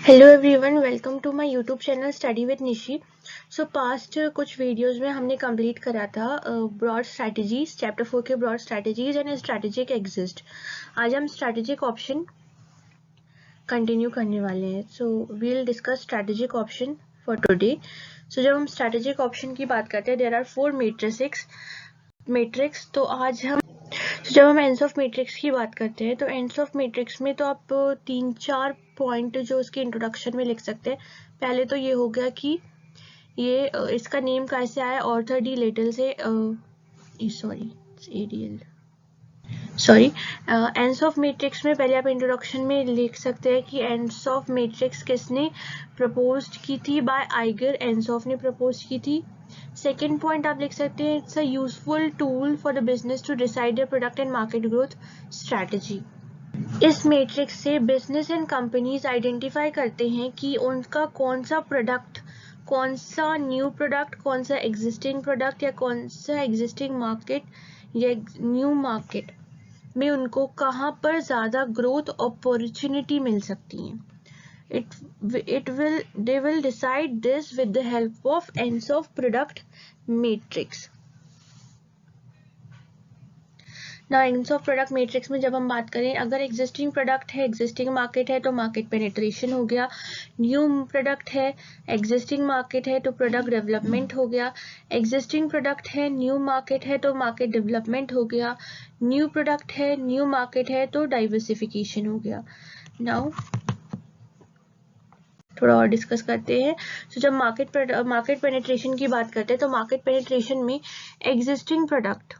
Hello everyone, welcome to my YouTube channel study with Nishi. So past कुछ videos में हमने complete करा था ब्रॉड स्ट्रैटेजीज, चैप्टर 4 के broad strategies and strategic exist. आज हम स्ट्रैटेजिक ऑप्शन कंटिन्यू करने वाले हैं। So we will discuss strategic option for today. So जब हम स्ट्रैटेजिक ऑप्शन की बात करते हैं, देयर आर 4 मैट्रिक्स। तो आज हम जब हम एंड्स ऑफ मैट्रिक्स की बात करते हैं तो एंड्स ऑफ मैट्रिक्स में तो आप 3-4 पॉइंट जो उसके इंट्रोडक्शन में लिख सकते हैं। पहले तो ये हो गया कि ये इसका नेम कैसे आया, ऑर्थर डी लिटिल से एंड्स ऑफ मैट्रिक्स में पहले आप इंट्रोडक्शन में लिख सकते हैं कि एंड्स ऑफ मैट्रिक्स किसने प्रपोज्ड की थी, बाय आइगर एंड्सऑफ ने प्रपोज की थी। सेकेंड पॉइंट आप लिख सकते हैं, it's a useful tool for the business to decide the product and market growth strategy. इस मैट्रिक्स से बिजनेस एंड कंपनीज आइडेंटिफाई करते हैं कि उनका कौन सा प्रोडक्ट, कौन सा न्यू प्रोडक्ट, कौन सा एग्जिस्टिंग प्रोडक्ट या कौन सा एग्जिस्टिंग मार्केट या न्यू मार्केट में उनको कहाँ पर ज़्यादा ग्रोथ अपॉर्चुनिटी मिल सकती है। They will decide this with the help of ends of product matrix. Now ends of product matrix में जब हम बात करें, अगर existing product है, existing market है तो market penetration हो गया, new product है, existing market है तो product development हो गया, existing product है, new market है तो market development हो गया, new product है, new market है तो diversification हो गया। Now थोड़ा और डिस्कस करते हैं। तो जब मार्केट पेनिट्रेशन की बात करते हैं तो मार्केट पेनिट्रेशन में एग्जिस्टिंग प्रोडक्ट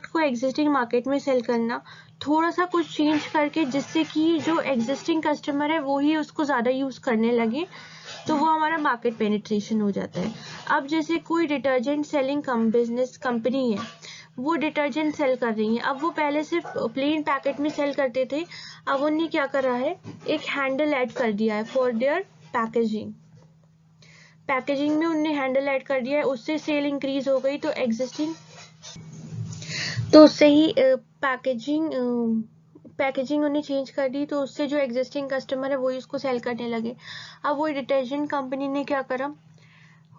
को एग्जिस्टिंग मार्केट में सेल करना, थोड़ा सा कुछ चेंज करके जिससे कि जो एग्जिस्टिंग कस्टमर है वो ही उसको ज़्यादा यूज़ करने लगे, तो वो हमारा मार्केट पेनिट्रेशन हो जाता है। अब जैसे कोई डिटर्जेंट सेलिंग बिजनेस कंपनी है, वो डिटर्जेंट सेल कर रही है। अब वो पहले सिर्फ प्लेन पैकेट में सेल करते थे, अब उन्हें क्या कर रहा है, एक हैंडल ऐड कर दिया है फॉर देयर पैकेजिंग में उन्हें हैंडल ऐड कर दिया है, उससे सेल इंक्रीज हो गई। तो एग्जिस्टिंग तो उससे ही पैकेजिंग उन्हें चेंज कर दी, तो उससे जो एग्जिस्टिंग कस्टमर है वही उसको सेल करने लगे। अब वो डिटर्जेंट कंपनी ने क्या करा,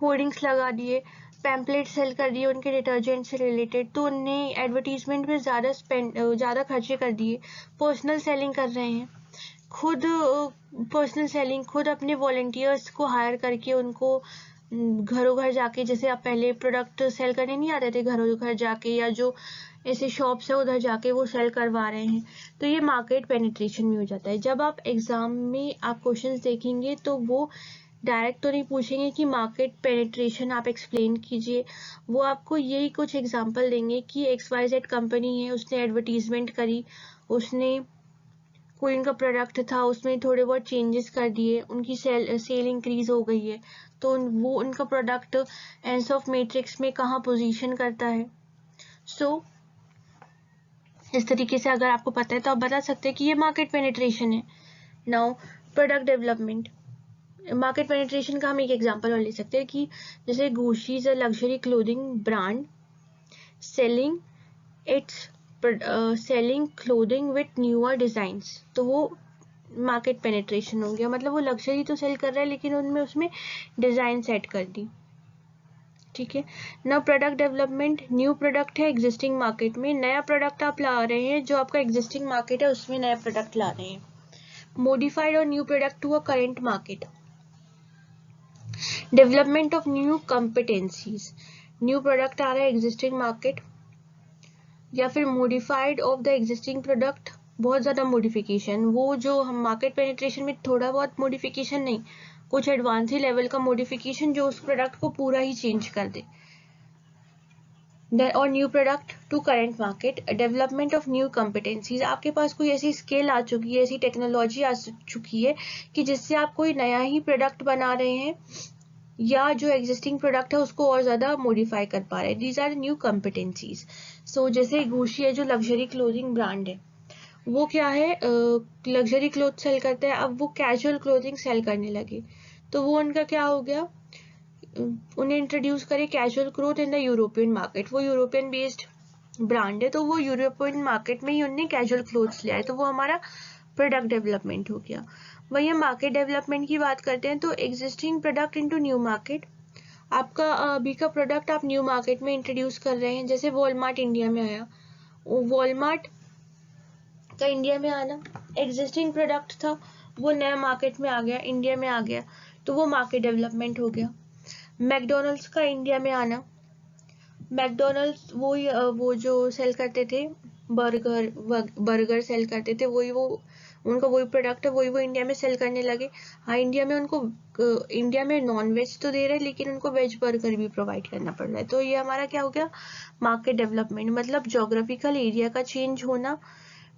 होर्डिंग्स लगा दिए, पैम्पलेट सेल कर दिए उनके डिटर्जेंट से रिलेटेड, तो उनने एडवर्टीजमेंट में ज़्यादा खर्चे कर दिए, पर्सनल सेलिंग कर रहे हैं, खुद अपने वॉलंटियर्स को हायर करके उनको घरों घर जाके, जैसे आप पहले प्रोडक्ट सेल करने नहीं आते थे, घरों घर जाके या जो ऐसे शॉप्स है उधर जाके वो सेल करवा रहे हैं। तो ये मार्केट पेनिट्रेशन में हो जाता है। जब आप एग्जाम में आप क्वेश्चंस देखेंगे तो वो डायरेक्ट तो नहीं पूछेंगे कि मार्केट पेनिट्रेशन आप एक्सप्लेन कीजिए, वो आपको यही कुछ एग्जांपल देंगे कि XYZ कंपनी है, उसने एडवर्टीजमेंट करी, उसने कोई उनका प्रोडक्ट था उसमें थोड़े बहुत चेंजेस कर दिए, उनकी सेल इंक्रीज हो गई है, तो वो उनका प्रोडक्ट एंड्स ऑफ मैट्रिक्स में कहाँ पोजीशन करता है। सो इस तरीके से अगर आपको पता है तो आप बता सकते हैं कि ये मार्केट पेनिट्रेशन है। Now product development, market penetration का हम एक एग्जांपल और ले सकते हैं कि जैसे Gucci is a luxury clothing brand selling clothing with newer designs, तो वो मार्केट पेनिट्रेशन हो गया। मतलब वो लग्जरी तो सेल कर रहा है लेकिन उनमें उसमें डिजाइन सेट कर दी। ठीक है ना। प्रोडक्ट डेवलपमेंट, न्यू प्रोडक्ट है एग्जिस्टिंग मार्केट में, नया प्रोडक्ट आप ला रहे हैं, जो आपका एग्जिस्टिंग मार्केट है उसमें नया प्रोडक्ट ला रहे हैं। मॉडिफाइड और new product to a current market, development of new competencies, new product आ रहा है एग्जिस्टिंग मार्केट, या फिर modified of the existing product, बहुत ज़्यादा मॉडिफिकेशन, वो जो हम मार्केट पेनिट्रेशन में थोड़ा बहुत मॉडिफिकेशन नहीं, कुछ एडवांस ही लेवल का मॉडिफिकेशन जो उस प्रोडक्ट को पूरा ही चेंज कर दे। और new product to current market, development of new competencies, आपके पास कोई ऐसी स्किल आ चुकी है, ऐसी टेक्नोलॉजी आ चुकी है कि जिससे आप कोई नया ही प्रोडक्ट बना रहे हैं या जो एग्जिस्टिंग प्रोडक्ट है उसको और ज़्यादा मॉडिफाई कर पा रहे हैं। These are new competencies. So जैसे गुची है जो लग्जरी क्लोथिंग ब्रांड है, वो क्या है, लग्जरी क्लोथ सेल करते हैं, अब वो कैजुअल क्लोथिंग सेल करने लगे, तो वो उनका क्या हो गया, उन्हें इंट्रोड्यूस करे casual cloth in the European market, वो यूरोपियन बेस्ड ब्रांड है तो वो यूरोपियन मार्केट में ही उन्हें कैजुअल क्लोथ्स ले आए, तो वो हमारा प्रोडक्ट डेवलपमेंट हो गया। वही हम मार्केट डेवलपमेंट की बात करते हैं तो existing product into new market, आपका अभी का प्रोडक्ट आप न्यू मार्केट में इंट्रोड्यूस कर रहे हैं। जैसे वॉलमार्ट इंडिया में आया, वॉलमार्ट का इंडिया में आना, एग्जिस्टिंग प्रोडक्ट था वो नया मार्केट में आ गया, इंडिया में आ गया, तो वो मार्केट डेवलपमेंट हो गया। मैकडोनल्ड्स का इंडिया में आना, मैकडोनल्ड्स वो जो सेल करते थे बर्गर सेल करते थे, वही वो उनका वही प्रोडक्ट है, वही वो इंडिया में सेल करने लगे। हाँ, इंडिया में उनको इंडिया में नॉन वेज तो दे रहे हैं लेकिन उनको वेज बर्गर भी प्रोवाइड करना पड़ रहा है। तो ये हमारा क्या हो गया, मार्केट डेवलपमेंट। मतलब जोग्राफिकल एरिया का चेंज होना,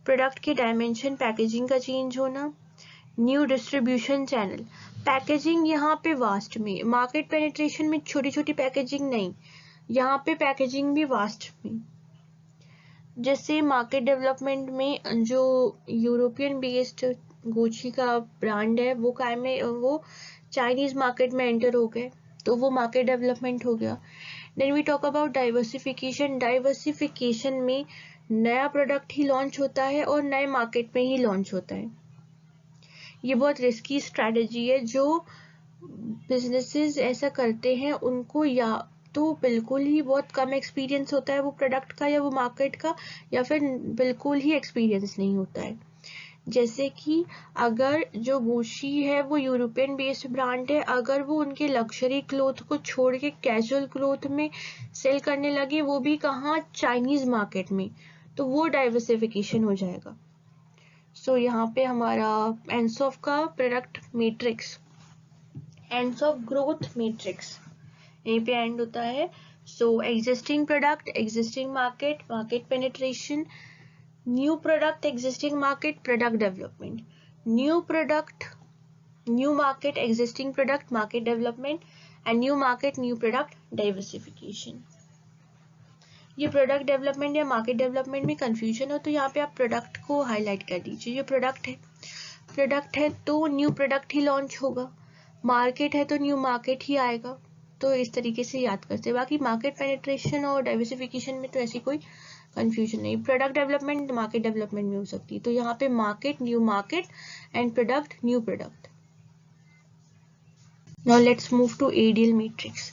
प्रोडक्ट के डायमेंशन पैकेजिंग का चेंज होना, न्यू डिस्ट्रीब्यूशन चैनल। पैकेजिंग यहाँ पे वास्ट में, मार्केट पेनिट्रेशन में छोटी छोटी पैकेजिंग नहीं, यहाँ पे पैकेजिंग भी वास्ट में। जैसे मार्केट डेवलपमेंट में जो यूरोपियन बेस्ड गुची का ब्रांड है वो वो चाइनीज मार्केट में एंटर हो गए, तो वो मार्केट डेवलपमेंट हो गया। Then we talk about diversification. Diversification में नया प्रोडक्ट ही लॉन्च होता है और नए मार्केट में ही लॉन्च होता है। ये बहुत रिस्की स्ट्रैटेजी है, जो बिजनेसेस ऐसा करते हैं उनको या तो बिल्कुल ही बहुत कम एक्सपीरियंस होता है वो प्रोडक्ट का या वो मार्केट का, या फिर बिल्कुल ही एक्सपीरियंस नहीं होता है। जैसे कि अगर जो गुची है वो यूरोपियन बेस्ड ब्रांड है, अगर वो उनके लग्जरी क्लोथ को छोड़ के कैजुअल क्लोथ में सेल करने लगे, वो भी कहाँ, चाइनीज मार्केट में, तो वो डाइवर्सिफिकेशन हो जाएगा। सो यहाँ पे हमारा एंसॉफ का product matrix, Ansoff growth matrix यहीं पे एंड होता है। So existing product, existing market, market penetration, new product, existing market, product development, new product, new market, existing product, market development, and new market, new product, diversification. ये product development या market development में confusion हो तो यहाँ पे आप product को highlight कर दीजिए। ये प्रोडक्ट है तो न्यू प्रोडक्ट ही लॉन्च होगा, मार्केट है तो न्यू मार्केट ही आएगा। तो इस तरीके से याद करते हैं। बाकी मार्केट पेनिट्रेशन और डाइवर्सिफिकेशन में तो ऐसी कोई कंफ्यूजन नहीं, प्रोडक्ट डेवलपमेंट मार्केट डेवलपमेंट में हो सकती है। तो यहाँ पे market, new market and product, new product. Now let's move to ADL matrix.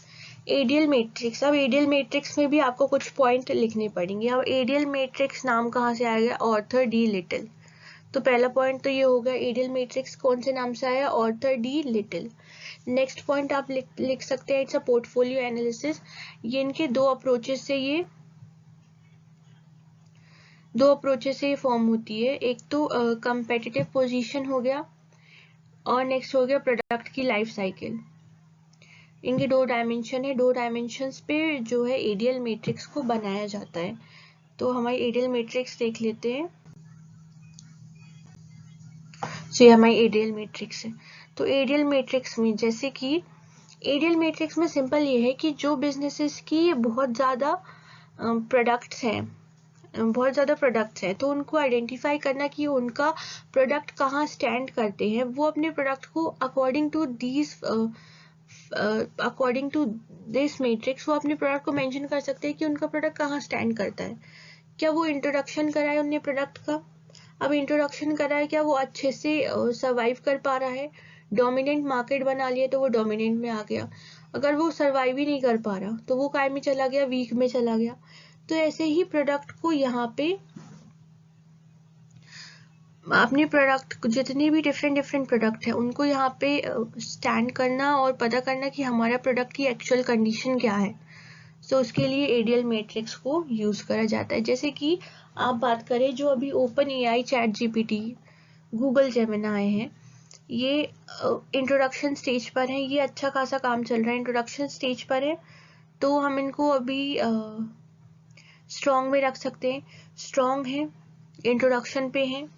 ADL matrix, अब एडीएल मैट्रिक्स में भी आपको कुछ पॉइंट लिखने पड़ेंगे। अब एडीएल मैट्रिक्स नाम कहाँ से आया, ऑर्थर डी लिटिल। तो पहला पॉइंट तो ये हो गया, एडीएल मैट्रिक्स कौन से नाम से आया, Arthur D Little. Next point आप लिख सकते हैं, इट्स अ पोर्टफोलियो एनालिसिस। ये इनके दो अप्रोचेस से ये फॉर्म होती है। एक तो कंपेटिटिव पोजीशन हो गया और नेक्स्ट हो गया प्रोडक्ट की लाइफ साइकिल। इनके दो डायमेंशन है, दो डायमेंशंस पे जो है एडीएल मैट्रिक्स को बनाया जाता है। तो हमारी एडीएल मैट्रिक्स देख लेते हैं। तो ये हमारी एडीएल मैट्रिक्स है। तो एडीएल मैट्रिक्स में जैसे कि एडीएल मैट्रिक्स में सिंपल ये है कि जो बिजनेसेस की बहुत ज़्यादा प्रोडक्ट्स हैं तो उनको आइडेंटिफाई करना कि उनका प्रोडक्ट कहाँ स्टैंड करते हैं। वो अपने प्रोडक्ट को अकॉर्डिंग टू दिस मैट्रिक्स वो अपने प्रोडक्ट को मेंशन कर सकते हैं कि उनका प्रोडक्ट कहाँ स्टैंड करता है। क्या वो इंट्रोडक्शन करा है उनने प्रोडक्ट का, अब इंट्रोडक्शन करा है, क्या वो अच्छे से सर्वाइव कर पा रहा है, डोमिनेंट मार्केट बना लिया तो वो डोमिनेंट में आ गया। अगर वो सर्वाइव ही नहीं कर पा रहा तो वो काय में चला गया, वीक में चला गया। तो ऐसे ही प्रोडक्ट को यहाँ पे अपने प्रोडक्ट जितने भी डिफरेंट प्रोडक्ट है उनको यहाँ पे स्टैंड करना और पता करना कि हमारा प्रोडक्ट की एक्चुअल कंडीशन क्या है। तो उसके लिए एडीएल मैट्रिक्स को यूज करा जाता है। जैसे कि आप बात करें जो अभी open AI, chat GPT, Google Gemini है, ये इंट्रोडक्शन स्टेज पर है, ये अच्छा खासा काम चल रहा है, इंट्रोडक्शन स्टेज पर है। तो हम इनको अभी स्ट्रॉन्ग में रख सकते हैं, स्ट्रॉन्ग है, इंट्रोडक्शन पे है,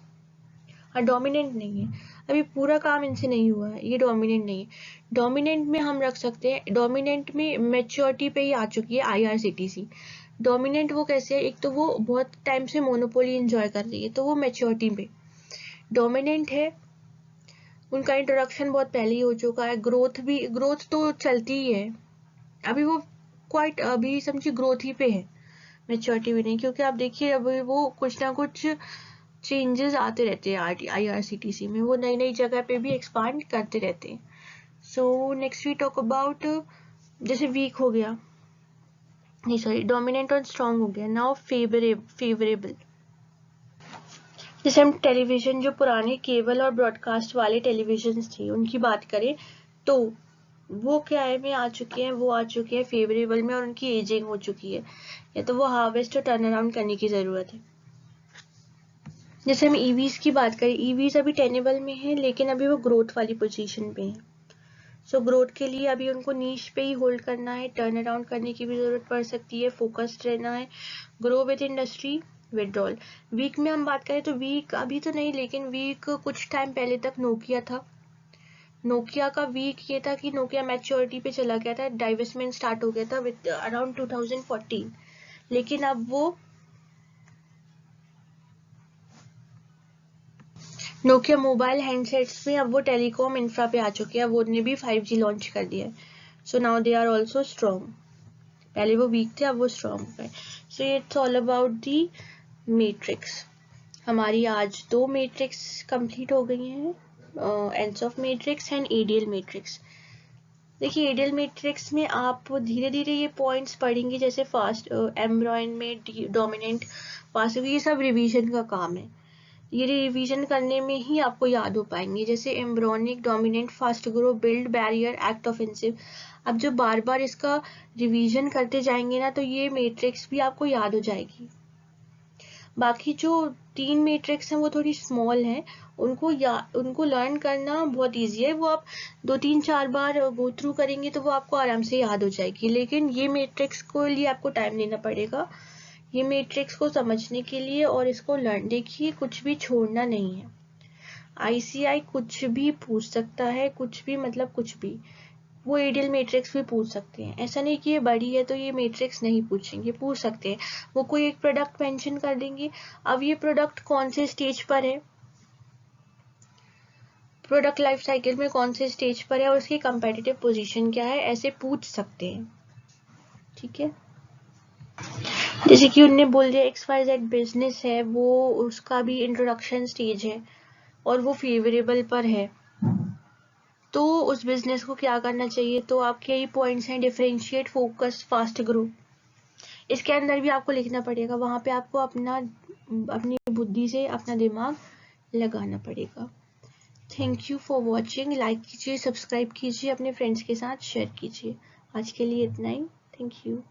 डोमिनेंट नहीं है, अभी पूरा काम इनसे नहीं हुआ है, ये डोमिनेंट नहीं है। डोमिनेंट में हम रख सकते हैं, डोमिनेंट में मैच्योरिटी पे ही आ चुकी है आईआरसीटीसी। डोमिनेंट वो कैसे है, एक तो वो बहुत टाइम से मोनोपोली एंजॉय कर रही है तो वो मैच्योरिटी पे डोमिनेंट है, उनका इंट्रोडक्शन बहुत पहले ही हो चुका है, ग्रोथ तो चलती ही है, अभी वो क्वाइट अभी समझिए ग्रोथ ही पे है, मैच्योरिटी भी नहीं। क्योंकि आप देखिए अभी वो कुछ ना कुछ चेंजेस आते रहते हैं IRCTC में, वो नई नई जगह पे भी एक्सपांड करते रहते हैं। So next we talk about, जैसे वीक हो गया, नहीं सॉरी, डोमिनेंट और स्ट्रॉन्ग हो गया। नाउ फेवरेबल, जैसे हम टेलीविजन, जो पुराने केबल और ब्रॉडकास्ट वाले टेलीविजन थे उनकी बात करें तो वो क्या है में आ चुके हैं, वो आ चुके हैं फेवरेबल में, और उनकी एजिंग हो चुकी है, या तो वो हार्वेस्ट और टर्न अराउंड करने की ज़रूरत है। जैसे हम ईवीज की बात करें, ईवीज अभी टेनेबल में है, लेकिन अभी वो ग्रोथ वाली पोजीशन पे है। सो ग्रोथ के लिए अभी उनको नीश पे ही होल्ड करना है, टर्न अराउंड करने की भी ज़रूरत पड़ सकती है, फोकस्ड रहना है, grow with industry, withdrawal. Weak में हम बात करें तो वीक अभी तो नहीं, लेकिन वीक कुछ टाइम पहले तक नोकिया था। नोकिया का वीक ये था कि नोकिया मैच्योरिटी पे चला गया था, डाइवेस्टमेंट स्टार्ट हो गया था विद अराउंड 2014, लेकिन अब वो नोकिया मोबाइल हैंडसेट्स में अब वो टेलीकॉम इंफ्रा पे आ चुके हैं, वो उन्होंने भी 5G लॉन्च कर दिया है। So now they are also strong, पहले वो वीक थे, अब वो स्ट्रॉन्ग हो गए। So it's all about the matrix. हमारी आज 2 मैट्रिक्स कंप्लीट हो गई हैं, ends of matrix and ideal matrix. देखिए एडियल मैट्रिक्स में आप धीरे धीरे ये पॉइंट्स पढ़ेंगे, जैसे फास्ट एम्ब्रॉयन में डोमिनेंट फास्ट, ये सब रिवीजन का काम है, ये रिवीजन करने में ही आपको याद हो पाएंगे। जैसे embryonic, dominant, fast grow, build, barrier, act offensive. अब जब बार बार इसका रिवीजन करते जाएंगे ना, तो ये मैट्रिक्स भी आपको याद हो जाएगी। बाकी जो 3 मैट्रिक्स हैं वो थोड़ी स्मॉल हैं, उनको लर्न करना बहुत ईजी है, वो आप 2-3-4 बार गो थ्रू करेंगे तो वो आपको आराम से याद हो जाएगी। लेकिन ये मैट्रिक्स को लिए आपको टाइम देना पड़ेगा, ये मैट्रिक्स को समझने के लिए, और इसको लर्न, देखिए कुछ भी छोड़ना नहीं है। ICI कुछ भी पूछ सकता है, कुछ भी मतलब कुछ भी, वो एडियल मैट्रिक्स भी पूछ सकते हैं। ऐसा नहीं कि ये बड़ी है तो ये मैट्रिक्स नहीं पूछेंगे, पूछ सकते हैं। वो कोई एक प्रोडक्ट मेंशन कर देंगे, अब ये प्रोडक्ट कौन से स्टेज पर है, प्रोडक्ट लाइफ साइकिल में कौन से स्टेज पर है, और उसकी कंपेटिटिव पोजीशन क्या है, ऐसे पूछ सकते हैं। ठीक है, जैसे कि उनने बोल दिया XYZ बिजनेस है, वो उसका भी इंट्रोडक्शन स्टेज है और वो फेवरेबल पर है, तो उस बिजनेस को क्या करना चाहिए। तो आपके यही पॉइंट्स हैं, डिफरेंशिएट, फोकस, फास्ट ग्रो। इसके अंदर भी आपको लिखना पड़ेगा, वहां पे आपको अपनी बुद्धि से अपना दिमाग लगाना पड़ेगा। Thank you for watching, like कीजिए, सब्सक्राइब कीजिए, अपने फ्रेंड्स के साथ शेयर कीजिए। आज के लिए इतना ही, थैंक यू।